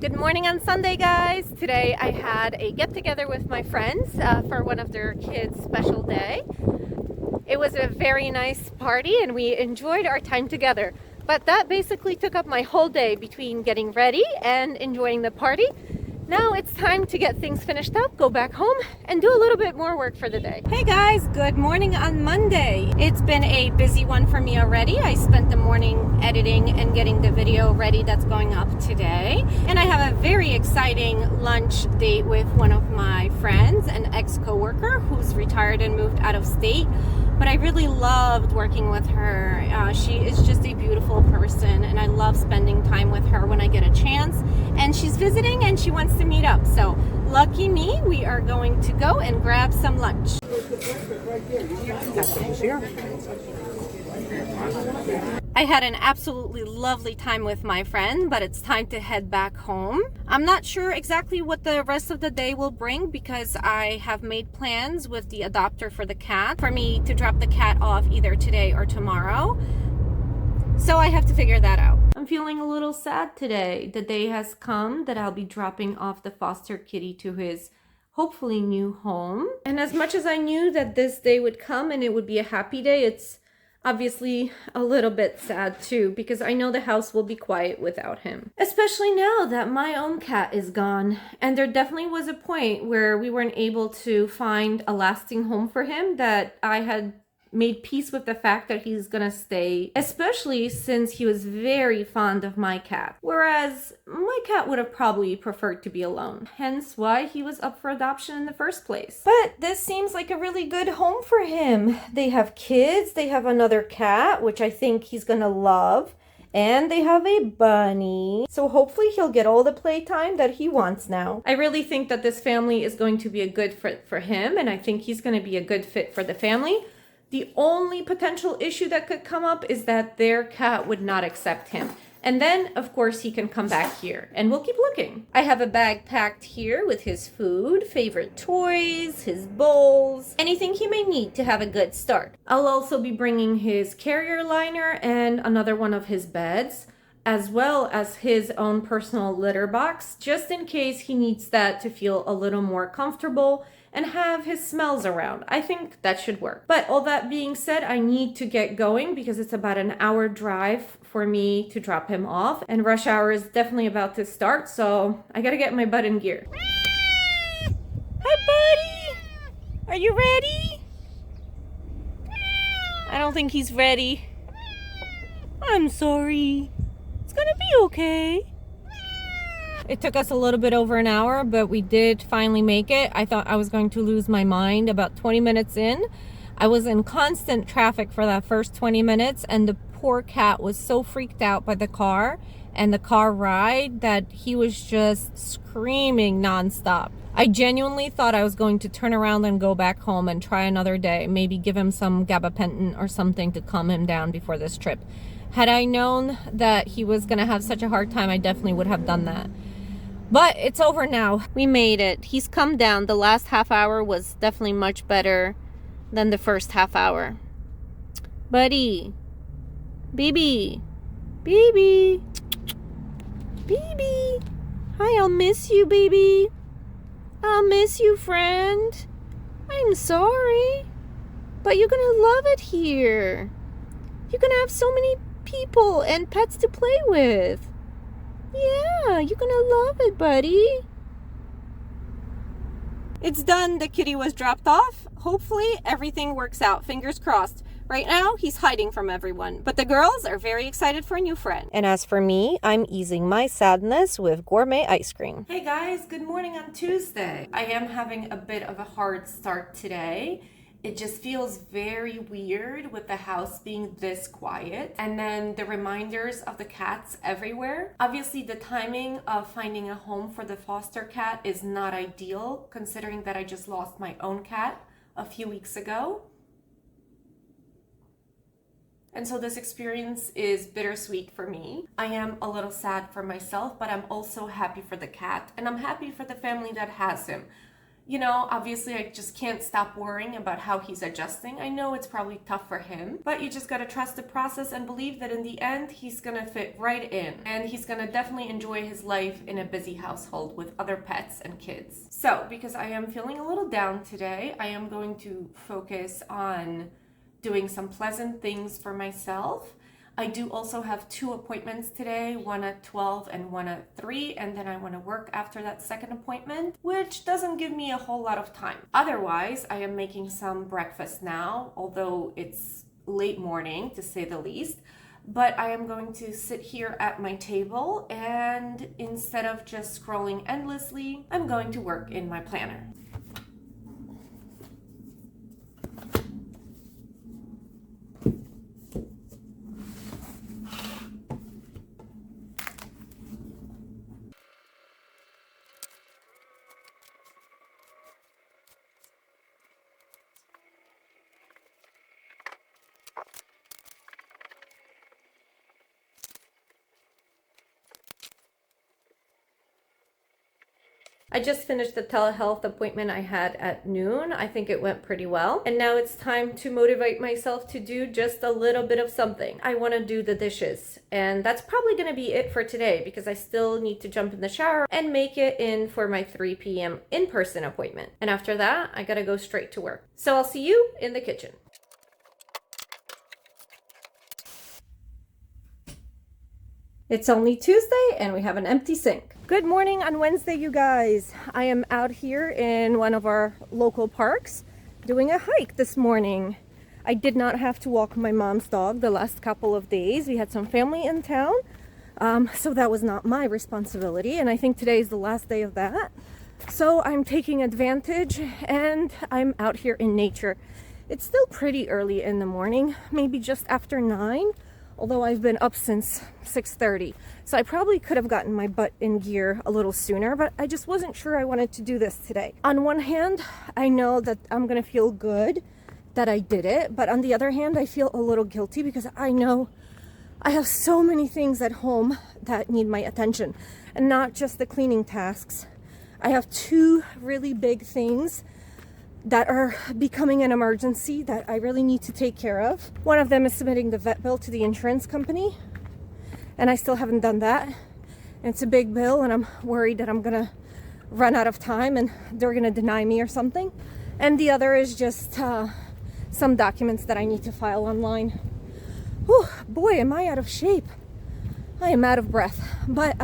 Good morning on Sunday, guys. Today I had a get together with my friends for one of their kids' special day. It was a very nice party and we enjoyed our time together. But that basically took up my whole day between getting ready and enjoying the party. Now it's time to get things finished up, go back home, and do a little bit more work for the day. Hey guys, good morning on Monday. It's been a busy one for me already. I spent the morning editing and getting the video ready that's going up today. And I have a very exciting lunch date with one of my friends, an ex-coworker who's retired and moved out of state. But I really loved working with her. She is just a beautiful person and I love spending time with her when I get a chance. And she's visiting and she wants to meet up. So lucky me, we are going to go and grab some lunch. I had an absolutely lovely time with my friend, but it's time to head back home. I'm not sure exactly what the rest of the day will bring because I have made plans with the adopter for the cat for me to drop the cat off either today or tomorrow. So I have to figure that out. I'm feeling a little sad today. The day has come that I'll be dropping off the foster kitty to his hopefully new home. And as much as I knew that this day would come and it would be a happy day, it's obviously a little bit sad too, because I know the house will be quiet without him. Especially now that my own cat is gone. And there definitely was a point where we weren't able to find a lasting home for him, that I had made peace with the fact that he's gonna stay, especially since he was very fond of my cat. Whereas my cat would have probably preferred to be alone, hence why he was up for adoption in the first place. But this seems like a really good home for him. They have kids, they have another cat, which I think he's gonna love, and they have a bunny. So hopefully he'll get all the playtime that he wants now. I really think that this family is going to be a good fit for him, and I think he's gonna be a good fit for the family. The only potential issue that could come up is that their cat would not accept him. And then, of course, he can come back here and we'll keep looking. I have a bag packed here with his food, favorite toys, his bowls, anything he may need to have a good start. I'll also be bringing his carrier liner and another one of his beds, as well as his own personal litter box, just in case he needs that to feel a little more comfortable and have his smells around. I think that should work. But all that being said, I need to get going because it's about an hour drive for me to drop him off, and rush hour is definitely about to start, so I gotta get my butt in gear. Hi, buddy! Are you ready? I don't think he's ready. I'm sorry. It's gonna be okay. It took us a little bit over an hour, but we did finally make it. I thought I was going to lose my mind about 20 minutes in. I was in constant traffic for that first 20 minutes, and the poor cat was so freaked out by the car and the car ride that he was just screaming nonstop. I genuinely thought I was going to turn around and go back home and try another day, maybe give him some gabapentin or something to calm him down before this trip. Had I known that he was going to have such a hard time, I definitely would have done that. But it's over now. We made it. He's come down. The last half hour was definitely much better than the first half hour. Buddy. Baby. Baby. Baby. Hi, I'll miss you, baby. I'll miss you, friend. I'm sorry. But you're gonna love it here. You're gonna have so many people and pets to play with. Yeah, you're gonna love it, buddy. It's done. The kitty was dropped off. Hopefully everything works out. Fingers crossed. Right now, he's hiding from everyone. But the girls are very excited for a new friend. And as for me, I'm easing my sadness with gourmet ice cream. Hey guys, good morning on Tuesday. I am having a bit of a hard start today. It just feels very weird with the house being this quiet, and then the reminders of the cats everywhere. Obviously, the timing of finding a home for the foster cat is not ideal, considering that I just lost my own cat a few weeks ago. And so this experience is bittersweet for me. I am a little sad for myself, but I'm also happy for the cat, and I'm happy for the family that has him. You know, obviously I just can't stop worrying about how he's adjusting. I know it's probably tough for him, but you just gotta trust the process and believe that in the end, he's gonna fit right in. And he's gonna definitely enjoy his life in a busy household with other pets and kids. So, because I am feeling a little down today, I am going to focus on doing some pleasant things for myself. I do also have 2 appointments today, one at 12 and one at 3, and then I want to work after that second appointment, which doesn't give me a whole lot of time. Otherwise, I am making some breakfast now, although it's late morning to say the least, but I am going to sit here at my table, and instead of just scrolling endlessly, I'm going to work in my planner. I just finished the telehealth appointment I had at noon. I think it went pretty well. And now it's time to motivate myself to do just a little bit of something. I want to do the dishes. And that's probably going to be it for today because I still need to jump in the shower and make it in for my 3 p.m. in-person appointment. And after that, I got to go straight to work. So I'll see you in the kitchen. It's only Tuesday and we have an empty sink. Good morning on Wednesday, you guys. I am out here in one of our local parks doing a hike this morning. I did not have to walk my mom's dog the last couple of days. We had some family in town, so that was not my responsibility. And I think today is the last day of that. So I'm taking advantage and I'm out here in nature. It's still pretty early in the morning, maybe just after 9. Although I've been up since 6:30. So I probably could have gotten my butt in gear a little sooner, but I just wasn't sure I wanted to do this today. On one hand, I know that I'm gonna feel good that I did it, but on the other hand, I feel a little guilty because I know I have so many things at home that need my attention, and not just the cleaning tasks. I have 2 really big things that are becoming an emergency that I really need to take care of. One of them is submitting the vet bill to the insurance company, and I still haven't done that. And it's a big bill, and I'm worried that I'm gonna run out of time and they're gonna deny me or something. And the other is just some documents that I need to file online. Whew, boy, am I out of shape. I am out of breath. But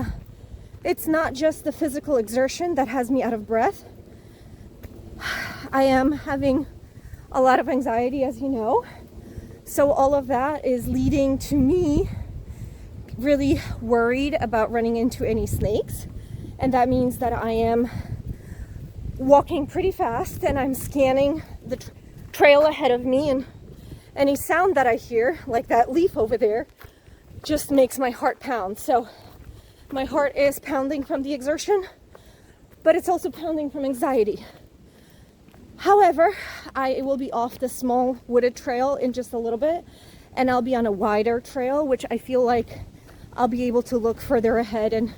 it's not just the physical exertion that has me out of breath. I am having a lot of anxiety, as you know. So all of that is leading to me really worried about running into any snakes. And that means that I am walking pretty fast and I'm scanning the trail ahead of me, and any sound that I hear, like that leaf over there, just makes my heart pound. So my heart is pounding from the exertion, but it's also pounding from anxiety. However, I will be off the small wooded trail in just a little bit, and I'll be on a wider trail, which I feel like I'll be able to look further ahead and,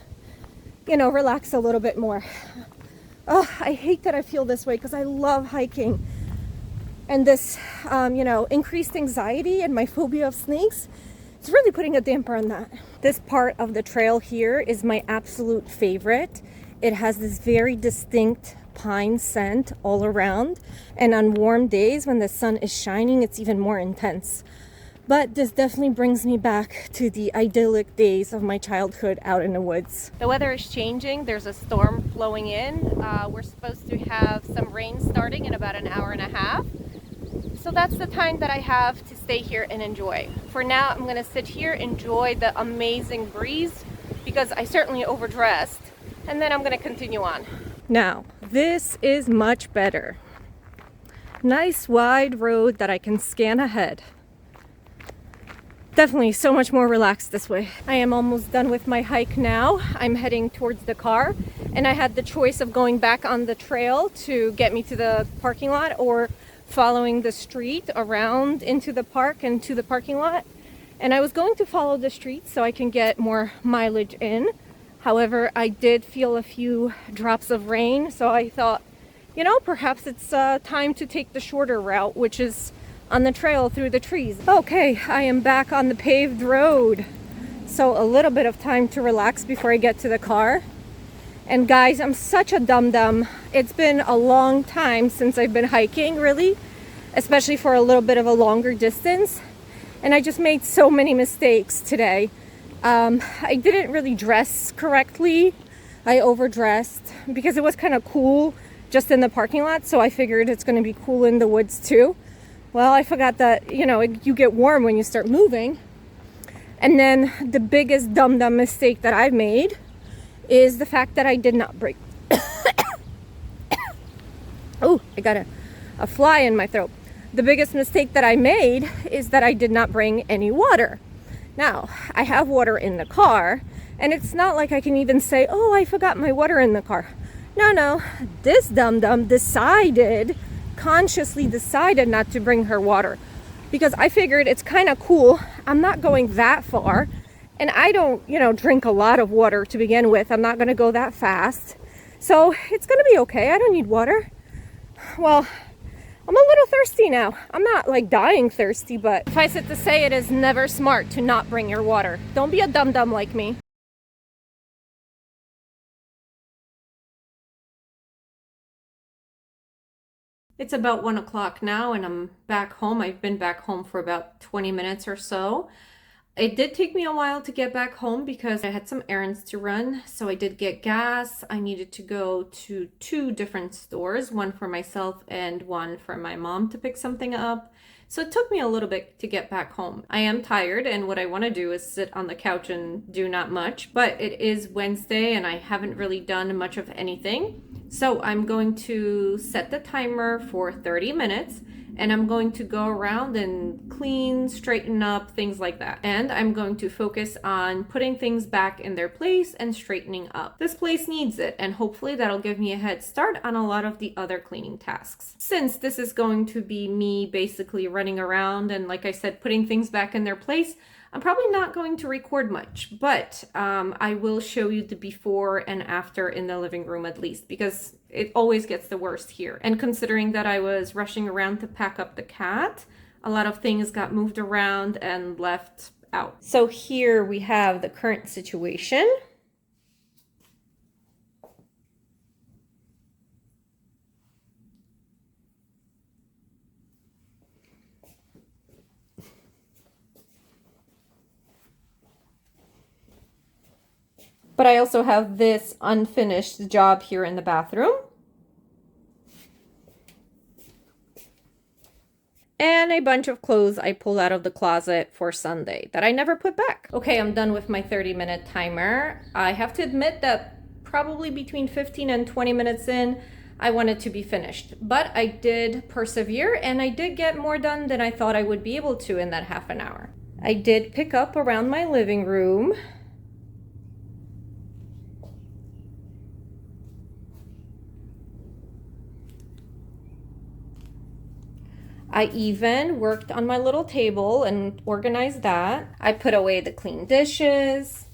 you know, relax a little bit more. Oh, I hate that I feel this way because I love hiking. And this, increased anxiety and my phobia of snakes, it's really putting a damper on that. This part of the trail here is my absolute favorite. It has this very distinct pine scent all around, and on warm days when the sun is shining, it's even more intense. But this definitely brings me back to the idyllic days of my childhood out in the woods. The weather is changing. There's a storm flowing in. We're supposed to have some rain starting in about an hour and a half. So that's the time that I have to stay here and enjoy. For now, I'm gonna sit here, enjoy the amazing breeze because I certainly overdressed, and then I'm gonna continue on. Now, this is much better. Nice wide road that I can scan ahead. Definitely so much more relaxed this way. I am almost done with my hike now. I'm heading towards the car, and I had the choice of going back on the trail to get me to the parking lot or following the street around into the park and to the parking lot. And I was going to follow the street so I can get more mileage in. However, I did feel a few drops of rain, so I thought you know, perhaps it's time to take the shorter route, which is on the trail through the trees. Okay, I am back on the paved road. So a little bit of time to relax before I get to the car. And guys, I'm such a dum-dum. It's been a long time since I've been hiking, really, especially for a little bit of a longer distance. And I just made so many mistakes today. I didn't really dress correctly. I overdressed because it was kind of cool just in the parking lot. So I figured it's going to be cool in the woods too. Well, I forgot that, you know, you get warm when you start moving. And then the biggest dum-dum mistake that I've made is the fact that I did not bring oh, I got a fly in my throat. The biggest mistake that I made is that I did not bring any water. Now, I have water in the car, and it's not like I can even say, oh, I forgot my water in the car. No, this dum-dum consciously decided not to bring her water, because I figured it's kind of cool. I'm not going that far. And I don't, you know, drink a lot of water to begin with. I'm not going to go that fast. So it's going to be okay. I don't need water. Well, I'm a little thirsty now. I'm not like dying thirsty, but suffice it to say, it is never smart to not bring your water. Don't be a dum-dum like me. It's about 1 o'clock now and I'm back home. I've been back home for about 20 minutes or so. It did take me a while to get back home because I had some errands to run. So I did get gas. I needed to go to 2 different stores, one for myself and one for my mom to pick something up. So it took me a little bit to get back home. I am tired and what I want to do is sit on the couch and do not much, but it is Wednesday and I haven't really done much of anything. So I'm going to set the timer for 30 minutes. And I'm going to go around and clean, straighten up, things like that. And I'm going to focus on putting things back in their place and straightening up. This place needs it, and hopefully that'll give me a head start on a lot of the other cleaning tasks. Since this is going to be me basically running around and, like I said, putting things back in their place, I'm probably not going to record much, but I will show you the before and after in the living room at least, because it always gets the worst here. And considering that I was rushing around to pack up the cat, a lot of things got moved around and left out. So here we have the current situation. But I also have this unfinished job here in the bathroom. And a bunch of clothes I pulled out of the closet for Sunday that I never put back. Okay, I'm done with my 30-minute timer. I have to admit that probably between 15 and 20 minutes in, I wanted to be finished. But I did persevere and I did get more done than I thought I would be able to in that half an hour. I did pick up around my living room. I even worked on my little table and organized that. I put away the clean dishes.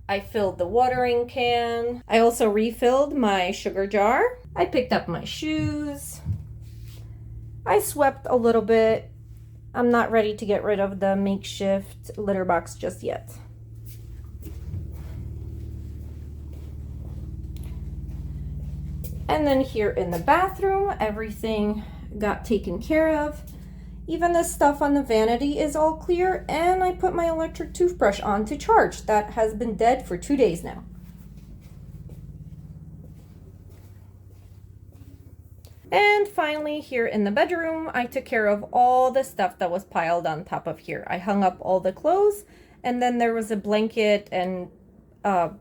I filled the watering can. I also refilled my sugar jar. I picked up my shoes. I swept a little bit. I'm not ready to get rid of the makeshift litter box just yet. And then here in the bathroom, everything got taken care of. Even the stuff on the vanity is all clear, and I put my electric toothbrush on to charge. That has been dead for 2 days now. And finally, here in the bedroom, I took care of all the stuff that was piled on top of here. I hung up all the clothes, and then there was a blanket and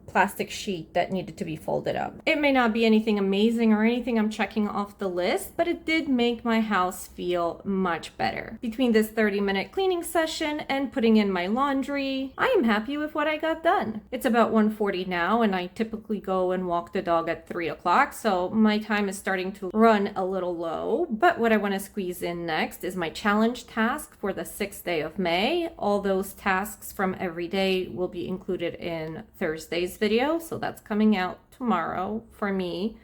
plastic sheet that needed to be folded up. It may not be anything amazing or anything I'm checking off the list, but it did make my house feel much better. Between this 30-minute cleaning session and putting in my laundry, I am happy with what I got done. It's about 1:40 now, and I typically go and walk the dog at 3 o'clock, so my time is starting to run a little low. But what I want to squeeze in next is my challenge task for the 6th day of May. All those tasks from every day will be included in Thursday's video, so that's coming out tomorrow for me,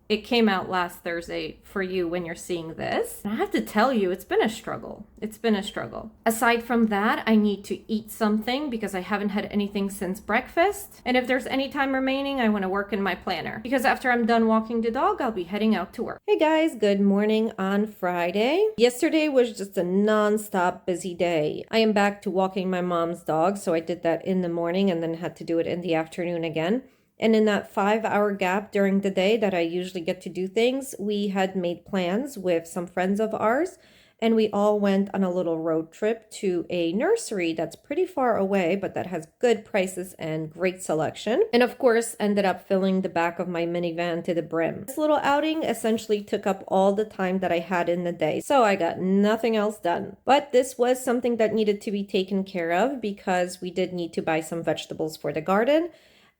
It came out last Thursday for you when you're seeing this. And I have to tell you, it's been a struggle. It's been a struggle. Aside from that, I need to eat something because I haven't had anything since breakfast. And if there's any time remaining, I want to work in my planner because after I'm done walking the dog, I'll be heading out to work. Hey guys, good morning on Friday. Yesterday was just a non-stop busy day. I am back to walking my mom's dog, so I did that in the morning and then had to do it in the afternoon again. And in that 5-hour gap during the day that I usually get to do things, we had made plans with some friends of ours, and we all went on a little road trip to a nursery that's pretty far away, but that has good prices and great selection. And of course, ended up filling the back of my minivan to the brim. This little outing essentially took up all the time that I had in the day, so I got nothing else done. But this was something that needed to be taken care of because we did need to buy some vegetables for the garden,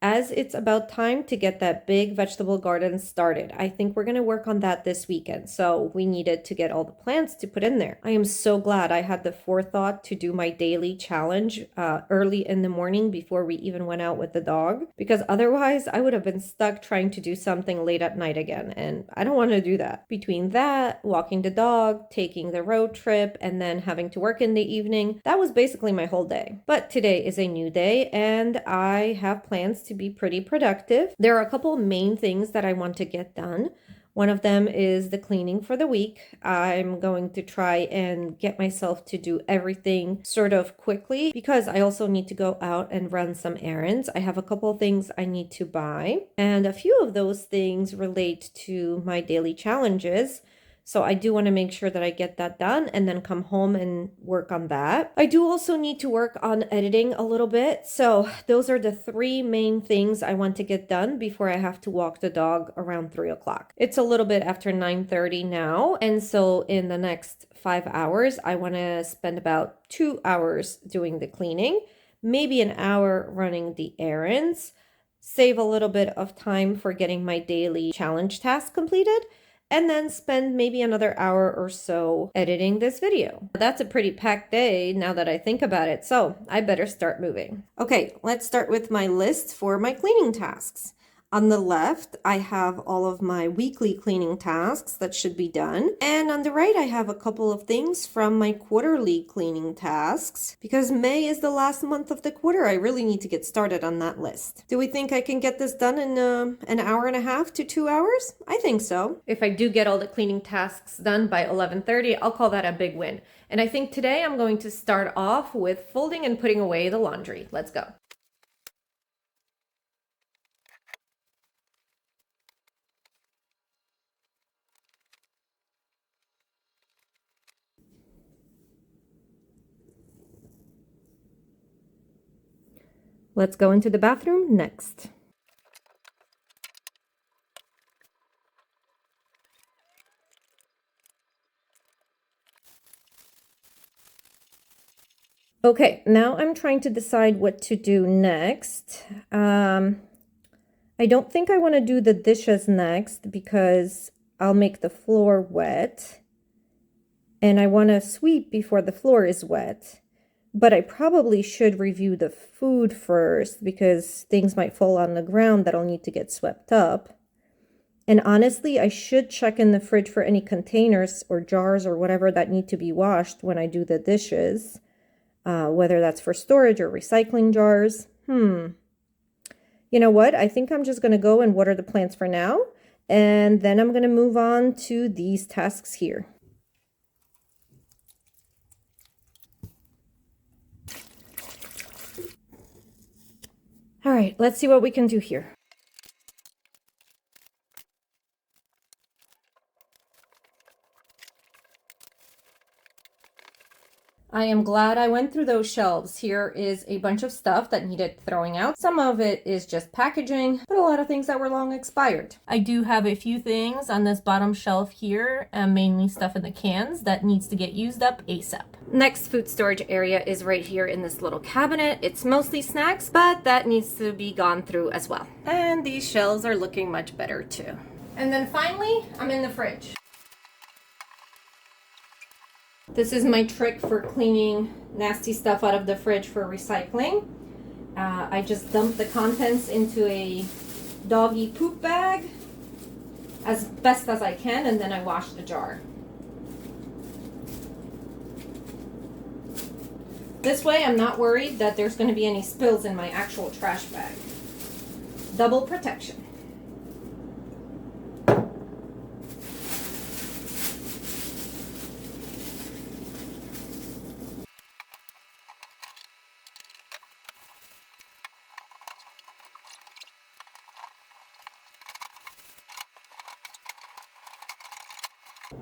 as it's about time to get that big vegetable garden started. I think we're going to work on that this weekend, so we needed to get all the plants to put in there. I am so glad I had the forethought to do my daily challenge early in the morning before we even went out with the dog, because otherwise I would have been stuck trying to do something late at night again, and I don't want to do that. Between that, walking the dog, taking the road trip, and then having to work in the evening, that was basically my whole day. But today is a new day, and I have plans to be pretty productive. There are a couple main things that I want to get done. One of them is the cleaning for the week. I'm going to try and get myself to do everything sort of quickly because I also need to go out and run some errands. I have a couple of things I need to buy, and a few of those things relate to my daily challenges. So I do want to make sure that I get that done and then come home and work on that. I do also need to work on editing a little bit. So those are the 3 main things I want to get done before I have to walk the dog around 3 o'clock. It's a little bit after 9:30 now. And so in the next 5 hours, I want to spend about 2 hours doing the cleaning, maybe an hour running the errands, save a little bit of time for getting my daily challenge task completed, and then spend maybe another hour or so editing this video. That's a pretty packed day now that I think about it, so I better start moving. Okay, let's start with my list for my cleaning tasks. On the left, I have all of my weekly cleaning tasks that should be done. And on the right, I have a couple of things from my quarterly cleaning tasks. Because May is the last month of the quarter, I really need to get started on that list. Do we think I can get this done in an hour and a half to 2 hours? I think so. If I do get all the cleaning tasks done by 11:30, I'll call that a big win. And I think today I'm going to start off with folding and putting away the laundry. Let's go. Let's go into the bathroom next. Okay, now I'm trying to decide what to do next. I don't think I want to do the dishes next because I'll make the floor wet. And I want to sweep before the floor is wet. But I probably should review the food first because things might fall on the ground that'll need to get swept up. And honestly, I should check in the fridge for any containers or jars or whatever that need to be washed when I do the dishes, whether that's for storage or recycling jars. You know what? I think I'm just going to go and water the plants for now, and then I'm going to move on to these tasks here. All right, let's see what we can do here. I am glad I went through those shelves. Here is a bunch of stuff that needed throwing out. Some of it is just packaging, but a lot of things that were long expired. I do have a few things on this bottom shelf here, mainly stuff in the cans that needs to get used up ASAP. Next food storage area is right here in this little cabinet. It's mostly snacks, but that needs to be gone through as well. And these shelves are looking much better too. And then finally, I'm in the fridge. This is my trick for cleaning nasty stuff out of the fridge for recycling. I just dump the contents into a doggy poop bag. as best as I can, and then I wash the jar. This way I'm not worried that there's going to be any spills in my actual trash bag. Double protection.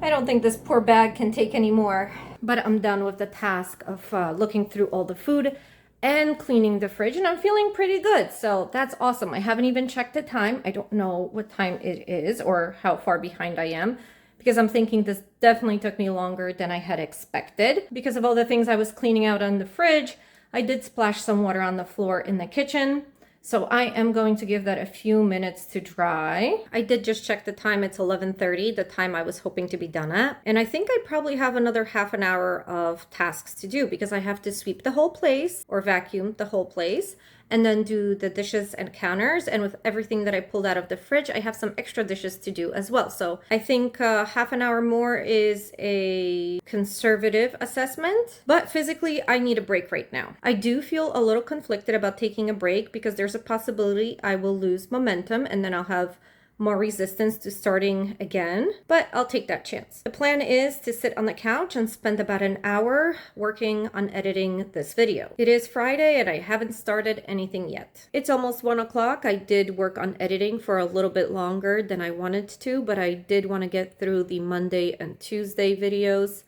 I don't think this poor bag can take any more, but I'm done with the task of looking through all the food and cleaning the fridge, and I'm feeling pretty good. So that's awesome. I haven't even checked the time. I don't know what time it is or how far behind I am, because I'm thinking this definitely took me longer than I had expected. Because of all the things I was cleaning out on the fridge, I did splash some water on the floor in the kitchen. So I am going to give that a few minutes to dry. I did just check the time. It's 11:30, the time I was hoping to be done at. And I think I probably have another half an hour of tasks to do, because I have to sweep the whole place or vacuum the whole place, and then do the dishes and counters. And with everything that I pulled out of the fridge, I have some extra dishes to do as well. So I think half an hour more is a conservative assessment, but physically I need a break right now. I do feel a little conflicted about taking a break, because there's a possibility I will lose momentum and then I'll have more resistance to starting again, but I'll take that chance. The plan is to sit on the couch and spend about an hour working on editing this video. It is Friday and I haven't started anything yet. It's almost 1 o'clock. I did work on editing for a little bit longer than I wanted to, but I did want to get through the Monday and Tuesday videos,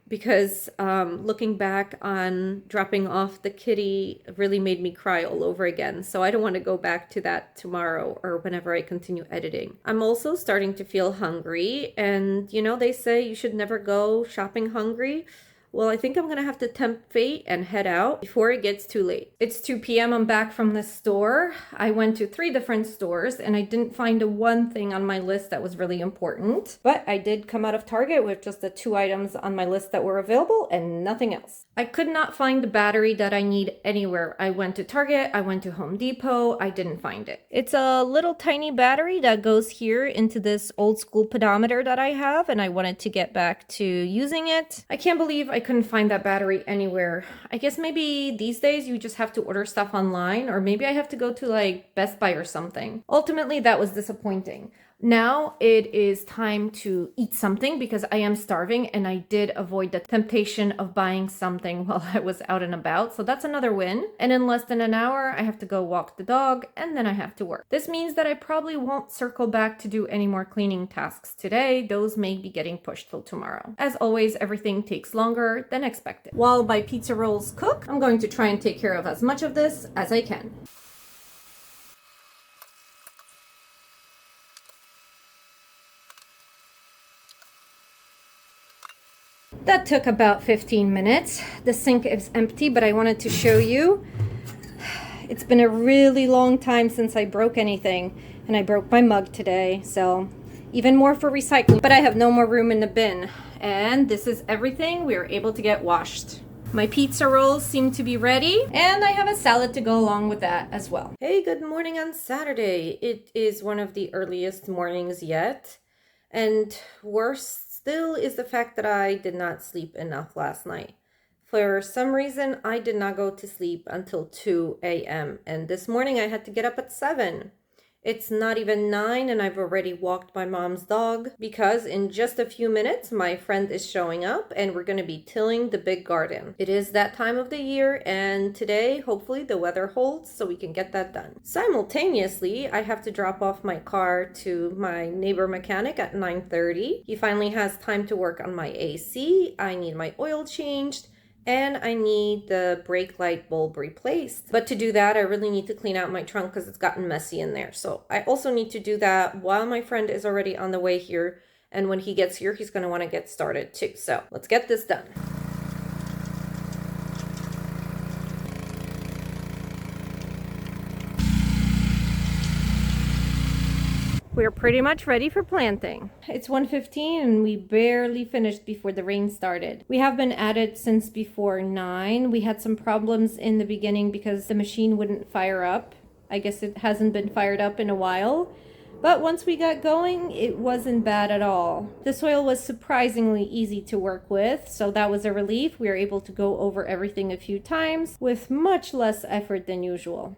because looking back on dropping off the kitty really made me cry all over again. So I don't want to go back to that tomorrow or whenever I continue editing. I'm also starting to feel hungry, and you know, they say you should never go shopping hungry. Well, I think I'm going to have to tempt fate and head out before it gets too late. It's 2 p.m. I'm back from the store. I went to 3 different stores and I didn't find a one thing on my list that was really important. But I did come out of Target with just the 2 items on my list that were available and nothing else. I could not find the battery that I need anywhere. I went to Target, I went to Home Depot, I didn't find it. It's a little tiny battery that goes here into this old school pedometer that I have, and I wanted to get back to using it. I can't believe I couldn't find that battery anywhere. I guess maybe these days you just have to order stuff online, or maybe I have to go to like Best Buy or something. Ultimately, that was disappointing. Now it is time to eat something because I am starving, and I did avoid the temptation of buying something while I was out and about. So that's another win. And in less than an hour, I have to go walk the dog and then I have to work. This means that I probably won't circle back to do any more cleaning tasks today. Those may be getting pushed till tomorrow. As always, everything takes longer than expected. While my pizza rolls cook, I'm going to try and take care of as much of this as I can. That took about 15 minutes. The sink is empty, but I wanted to show you. It's been a really long time since I broke anything, and I broke my mug today, so even more for recycling. But I have no more room in the bin, and this is everything we are able to get washed. My pizza rolls seem to be ready, and I have a salad to go along with that as well. Hey, good morning on Saturday. It is one of the earliest mornings yet, and worse still is the fact that I did not sleep enough last night. For some reason, I did not go to sleep until 2 a.m. and this morning I had to get up at 7. It's not even 9 and I've already walked my mom's dog, because in just a few minutes my friend is showing up and we're going to be tilling the big garden. It is that time of the year, and today hopefully the weather holds so we can get that done. Simultaneously, I have to drop off my car to my neighbor mechanic at 9:30. He finally has time to work on my AC. I need my oil changed, and I need the brake light bulb replaced. But to do that, I really need to clean out my trunk because it's gotten messy in there. So I also need to do that while my friend is already on the way here. And when he gets here, he's going to want to get started too. So let's get this done. We're pretty much ready for planting. It's 1:15 and we barely finished before the rain started. We have been at it since before 9. We had some problems in the beginning because the machine wouldn't fire up. I guess it hasn't been fired up in a while. But once we got going, it wasn't bad at all. The soil was surprisingly easy to work with, so that was a relief. We were able to go over everything a few times with much less effort than usual.